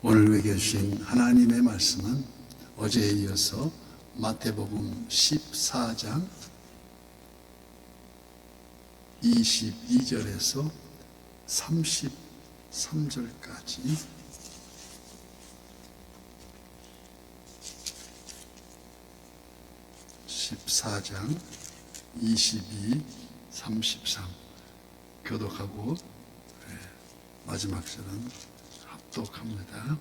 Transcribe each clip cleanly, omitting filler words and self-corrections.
오늘 우리에게 주신 하나님의 말씀은 어제에 이어서 마태복음 14장 22절에서 33절까지 (14장) 22, 33 교독하고 마지막 절은 합독합니다.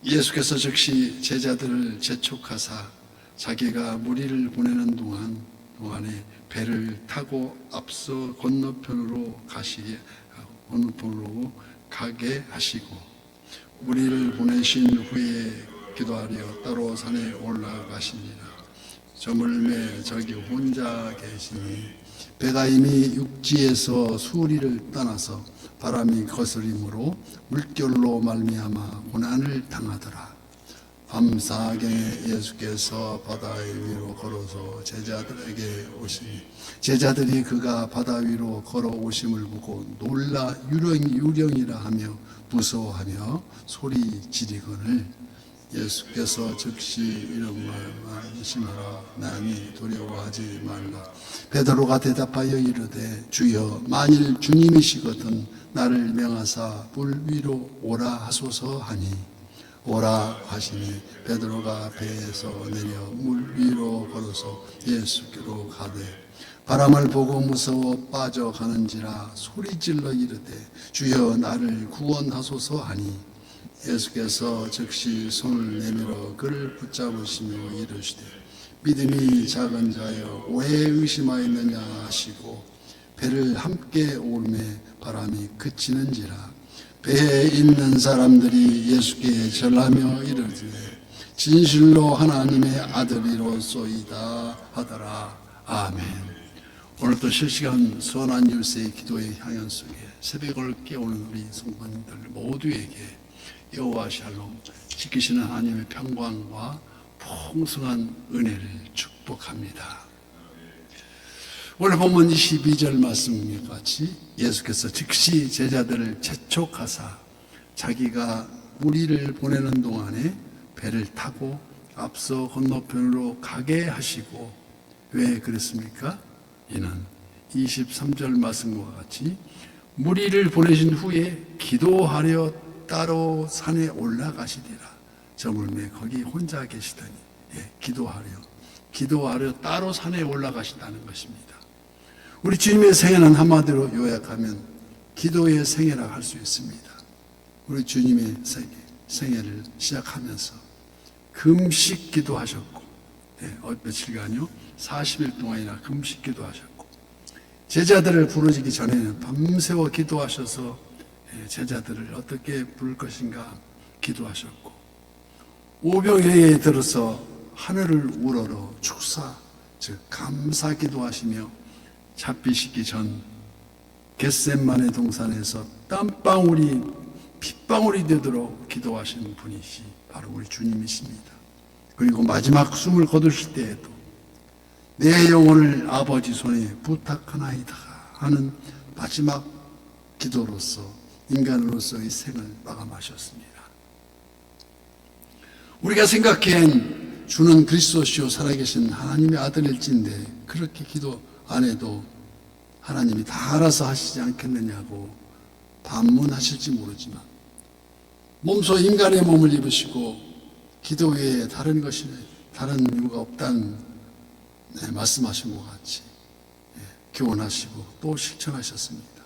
예수께서 즉시 제자들을 재촉하사 자기가 무리를 보내는 동안에 배를 타고 앞서 건너편으로 가게 하시고 무리를 보내신 후에 기도하려 따로 산에 올라가시니라. 저물매 저기 혼자 계시니 배가 이미 육지에서 수리를 떠나서 바람이 거스림으로 물결로 말미암아 고난을 당하더라. 밤사경에 예수께서 바다 위로 걸어서 제자들에게 오시니 제자들이 그가 바다 위로 걸어오심을 보고 놀라 유령이라 하며 무서워하며 소리 지르거늘 예수께서 즉시 이런 말씀하라. 나니 두려워하지 말라. 베드로가 대답하여 이르되 주여 만일 주님이시거든 나를 명하사 물 위로 오라 하소서 하니 오라 하시니 베드로가 배에서 내려 물 위로 걸어서 예수께로 가되 바람을 보고 무서워 빠져가는지라 소리질러 이르되 주여 나를 구원하소서 하니 예수께서 즉시 손을 내밀어 그를 붙잡으시며 이르시되 믿음이 작은 자여 왜 의심하였느냐 하시고 배를 함께 오르매 바람이 그치는지라. 배에 있는 사람들이 예수께 절하며 이르되 진실로 하나님의 아들이로소이다 하더라. 아멘. 오늘도 실시간 선한 율세의 기도의 향연 속에 새벽을 깨우는 우리 성도님들 모두에게 여호와 샬롬 지키시는 하나님의 평강과 풍성한 은혜를 축복합니다. 오늘 본문 22절 말씀과 같이 예수께서 즉시 제자들을 재촉하사 자기가 무리를 보내는 동안에 배를 타고 앞서 건너편으로 가게 하시고 왜 그랬습니까? 이는 23절 말씀과 같이 무리를 보내신 후에 기도하려 따로 산에 올라가시리라. 저물매 거기 혼자 계시더니 기도하려 따로 산에 올라가신다는 것입니다. 우리 주님의 생애는 한마디로 요약하면 기도의 생애라고 할 수 있습니다. 우리 주님의 생애를 시작하면서 금식 기도하셨고 며칠간요 40일 동안이나 금식 기도하셨고 제자들을 부르시기 전에는 밤새워 기도하셔서 제자들을 어떻게 부를 것인가 기도하셨고 오병이어에 들어서 하늘을 우러러 축사 즉 감사 기도하시며 잡히시기 전 겟셋마네 동산에서 땀방울이 핏방울이 되도록 기도하시는 분이시 바로 우리 주님이십니다. 그리고 마지막 숨을 거두실 때에도 내 영혼을 아버지 손에 부탁하나이다 하는 마지막 기도로서 인간으로서의 생을 마감하셨습니다. 우리가 생각한 주는 그리스도시요 살아계신 하나님의 아들일진데 그렇게 기도 안 해도 하나님이 다 알아서 하시지 않겠느냐고 반문하실지 모르지만 몸소 인간의 몸을 입으시고 기도 외에 다른 이유가 없다는 말씀하신 것 같이 교훈하시고 또 실천하셨습니다.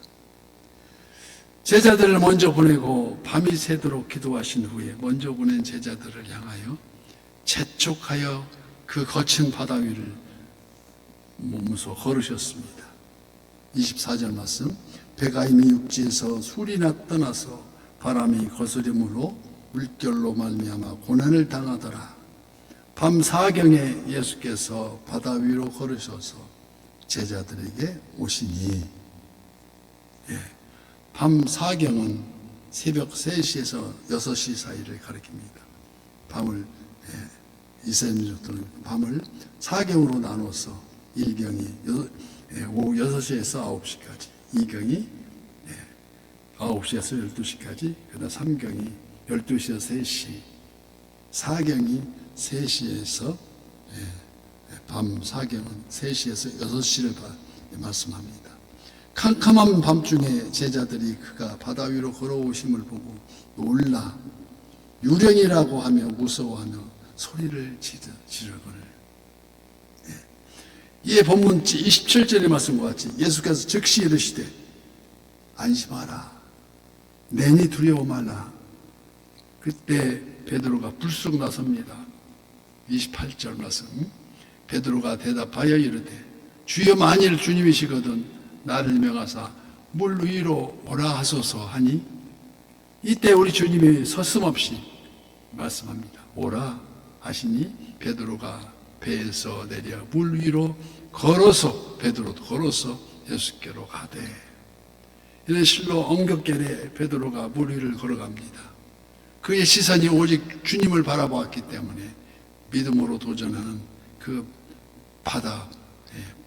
제자들을 먼저 보내고 밤이 새도록 기도하신 후에 먼저 보낸 제자들을 향하여 재촉하여 그 거친 바다 위를 몸소 걸으셨습니다. 24절 말씀 배가 이미 육지에서 수리나 떠나서 바람이 거스림으로 물결로 말미암아 고난을 당하더라. 밤 사경에 예수께서 바다 위로 걸으셔서 제자들에게 오시니 밤 사경은 새벽 3시에서 6시 사이를 가리킵니다. 밤을 이스라엘 민족들은 밤을 사경으로 나눠서 1경이 오후 6시에서 9시까지 2경이 9시에서 12시까지 그다음 3경이 12시에서 3시, 사경이 3시에서 밤 사경은 3시에서 6시를 말씀합니다. 캄캄한 밤중에 제자들이 그가 바다 위로 걸어오심을 보고 놀라 유령이라고 하며 무서워하며 소리를 지르거늘. 이에 본문 27절의 말씀과 같이 예수께서 즉시 이르시되 안심하라, 내니 두려워 말라. 그때 베드로가 불쑥 나섭니다. 28절 말씀. 베드로가 대답하여 이르되 주여, 만일 주님이시거든 나를 명하사 물 위로 오라 하소서 하니, 이때 우리 주님이 서슴없이 말씀합니다. 오라 하시니 베드로가 배에서 내려 물 위로 걸어서, 베드로도 걸어서 예수께로 가되. 이런 실로 엉겁결에 베드로가 물 위를 걸어갑니다. 그의 시선이 오직 주님을 바라보았기 때문에 믿음으로 도전하는 그 바다,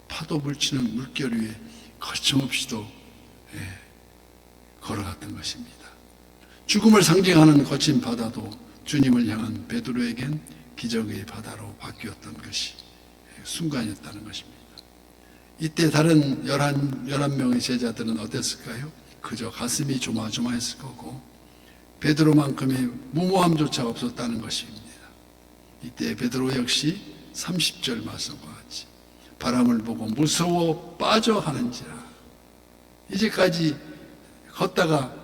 파도 불치는 물결 위에 거침없이도 걸어갔던 것입니다. 죽음을 상징하는 거친 바다도 주님을 향한 베드로에겐 기적의 바다로 바뀌었던 것이 순간이었다는 것입니다. 이때 다른 11명의 제자들은 어땠을까요? 그저 가슴이 조마조마했을 거고 베드로만큼의 무모함조차 없었다는 것입니다. 이때 베드로 역시 30절 말씀과 같이 바람을 보고 무서워 빠져 하는지라. 이제까지 걷다가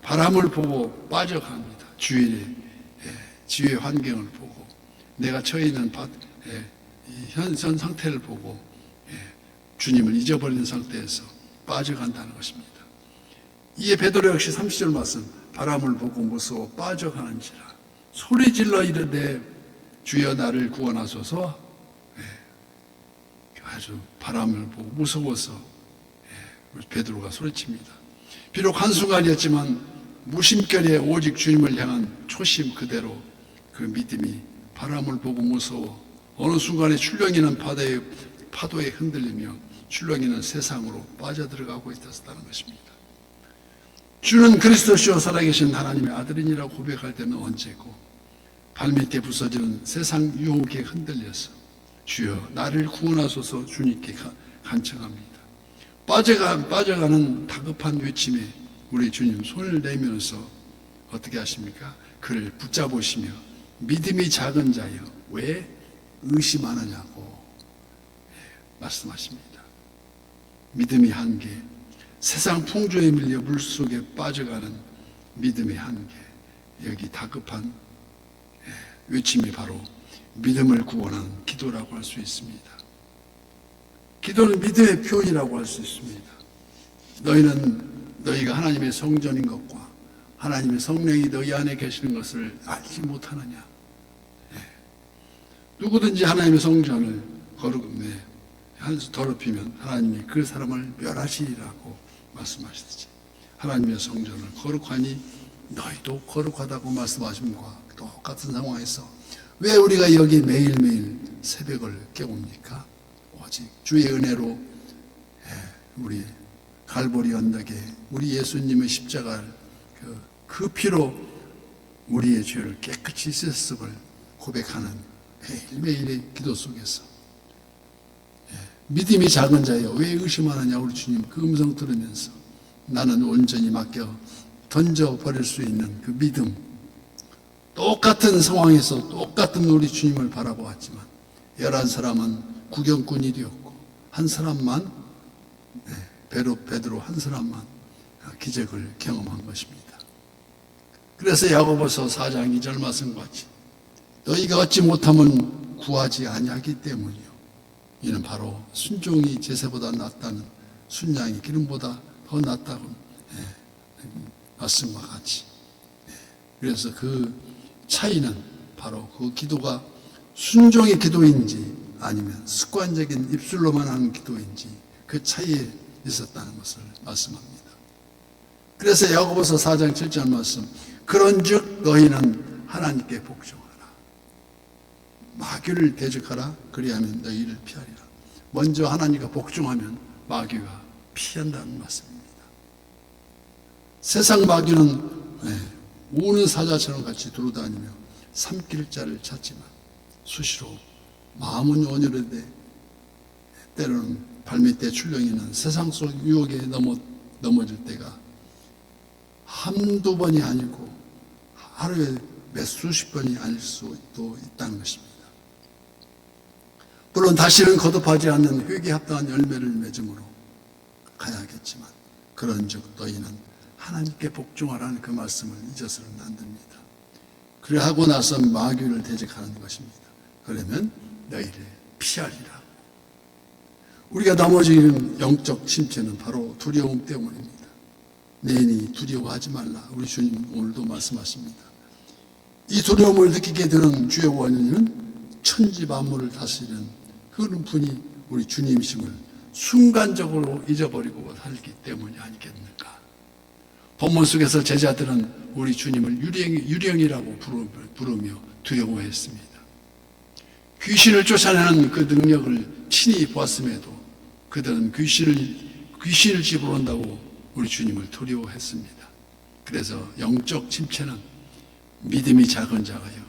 바람을 보고 빠져갑니다. 주위의 환경을 보고 내가 처해 있는 현 상태를 보고 주님을 잊어버린 상태에서 빠져간다는 것입니다. 이에 베드로 역시 30절 말씀, 바람을 보고 무서워 빠져가는지라 소리질러 이르되 주여 나를 구원하소서. 아주 바람을 보고 무서워서 베드로가 소리칩니다. 비록 한순간이었지만 무심결에 오직 주님을 향한 초심 그대로 그 믿음이 바람을 보고 무서워 어느 순간에 출렁이는 파도에 흔들리며 출렁이는 세상으로 빠져들어가고 있었다는 것입니다. 주는 그리스도시요 살아계신 하나님의 아들이니라고 고백할 때는 언제고, 발밑에 부서지는 세상 유혹에 흔들려서 주여 나를 구원하소서 주님께 간청합니다. 빠져가는 다급한 외침에 우리 주님 손을 내면서 어떻게 하십니까? 그를 붙잡으시며 믿음이 작은 자여 왜 의심하느냐고 말씀하십니다. 믿음이 한계, 세상 풍조에 밀려 물속에 빠져가는 믿음의 한계, 여기 다급한 외침이 바로 믿음을 구원하는 기도라고 할 수 있습니다. 기도는 믿음의 표현이라고 할 수 있습니다. 너희가 하나님의 성전인 것과 하나님의 성령이 너희 안에 계시는 것을 알지 못하느냐. 누구든지 하나님의 성전을 더럽히면 하나님이 그 사람을 멸하시리라고 말씀하시듯이 하나님의 성전을 거룩하니 너희도 거룩하다고 말씀하심과 똑같은 상황에서 왜 우리가 여기 매일매일 새벽을 깨웁니까? 오직 주의 은혜로 우리 갈보리 언덕에 우리 예수님의 십자가를 그 피로 우리의 죄를 깨끗이 씻었음을 고백하는 매일매일의 기도 속에서 믿음이 작은 자여 왜 의심하느냐. 우리 주님 그 음성 들으면서 나는 온전히 맡겨 던져버릴 수 있는 그 믿음, 똑같은 상황에서 똑같은 우리 주님을 바라보았지만 11사람은 구경꾼이 되었고 한 사람만, 베드로 한 사람만 기적을 경험한 것입니다. 그래서 야고보서 4장 2절 말씀과 같이 너희가 얻지 못하면 구하지 아니하기 때문이요, 이는 바로 순종이 제사보다 낫다는, 순양이 기름보다 더 낫다고 말씀과 같이. 그래서 그 차이는 바로 그 기도가 순종의 기도인지 아니면 습관적인 입술로만 하는 기도인지 그 차이에 있었다는 것을 말씀합니다. 그래서 야고보서 4장 7절 말씀, 그런즉 너희는 하나님께 복종하라, 마귀를 대적하라, 그리하면 너희를 피하리라. 먼저 하나님과 복종하면 마귀가 피한다는 말씀입니다. 세상 마귀는 우는 사자처럼 같이 두루다니며 삼킬 자를 찾지만 수시로 마음은 온유하되 때로는 발밑에 출렁이는 세상 속 유혹에 넘어질 때가 한두 번이 아니고 하루에 몇 수십 번이 아닐 수도 있다는 것입니다. 물론 다시는 거듭하지 않는 회개에 합당한 열매를 맺음으로 가야겠지만 그런즉 너희는 하나님께 복종하라는 그 말씀을 잊어서는 안 됩니다. 그래 하고 나서 마귀를 대적하는 것입니다. 그러면 너희를 피하리라. 우리가 넘어지는 영적 침체는 바로 두려움 때문입니다. 내니 두려워하지 말라. 우리 주님 오늘도 말씀하십니다. 이 두려움을 느끼게 되는 주의 원인은 천지 만물을 다스리는 그런 분이 우리 주님이심을 순간적으로 잊어버리고 살기 때문이 아니겠는가. 본문 속에서 제자들은 우리 주님을 유령이라고 부르며 두려워했습니다. 귀신을 쫓아내는 그 능력을 친히 보았음에도 그들은 귀신을 집어온다고 우리 주님을 두려워했습니다. 그래서 영적 침체는 믿음이 작은 자가요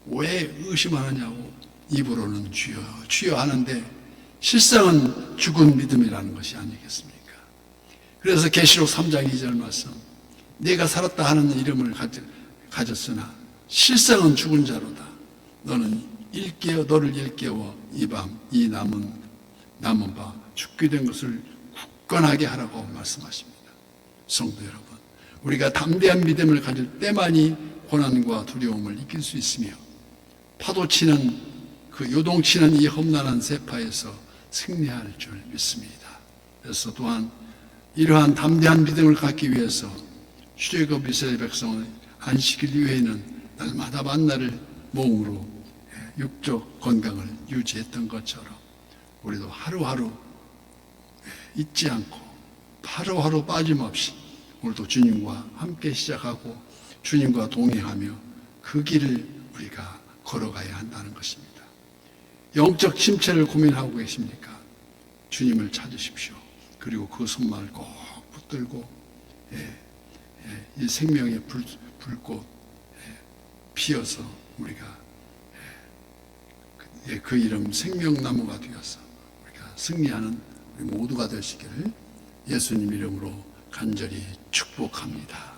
왜 의심하느냐고 입으로는 주여 주여 하는데 실상은 죽은 믿음이라는 것이 아니겠습니까? 그래서 계시록 3장 2절 말씀, 내가 살았다 하는 이름을 가졌으나 실상은 죽은 자로다. 너를 일깨워 이 밤 이 남은 바 죽게 된 것을 굳건하게 하라고 말씀하십니다. 성도 여러분, 우리가 담대한 믿음을 가질 때만이 고난과 두려움을 이길 수 있으며 파도치는 그 요동치는 이 험난한 세파에서 승리할 줄 믿습니다. 그래서 또한 이러한 담대한 믿음을 갖기 위해서 출애굽 이스라엘 백성은 안식일 이외에는 날마다 만나를 몸으로 육적 건강을 유지했던 것처럼 우리도 하루하루 잊지 않고 하루하루 빠짐없이 오늘도 주님과 함께 시작하고 주님과 동행하며 그 길을 우리가 걸어가야 한다는 것입니다. 영적 침체를 고민하고 계십니까? 주님을 찾으십시오. 그리고 그 손만을 꼭 붙들고 이 생명의 불꽃 피어서 우리가 그 이름 생명나무가 되어서 우리가 승리하는 우리 모두가 되시기를 예수님 이름으로 간절히 축복합니다.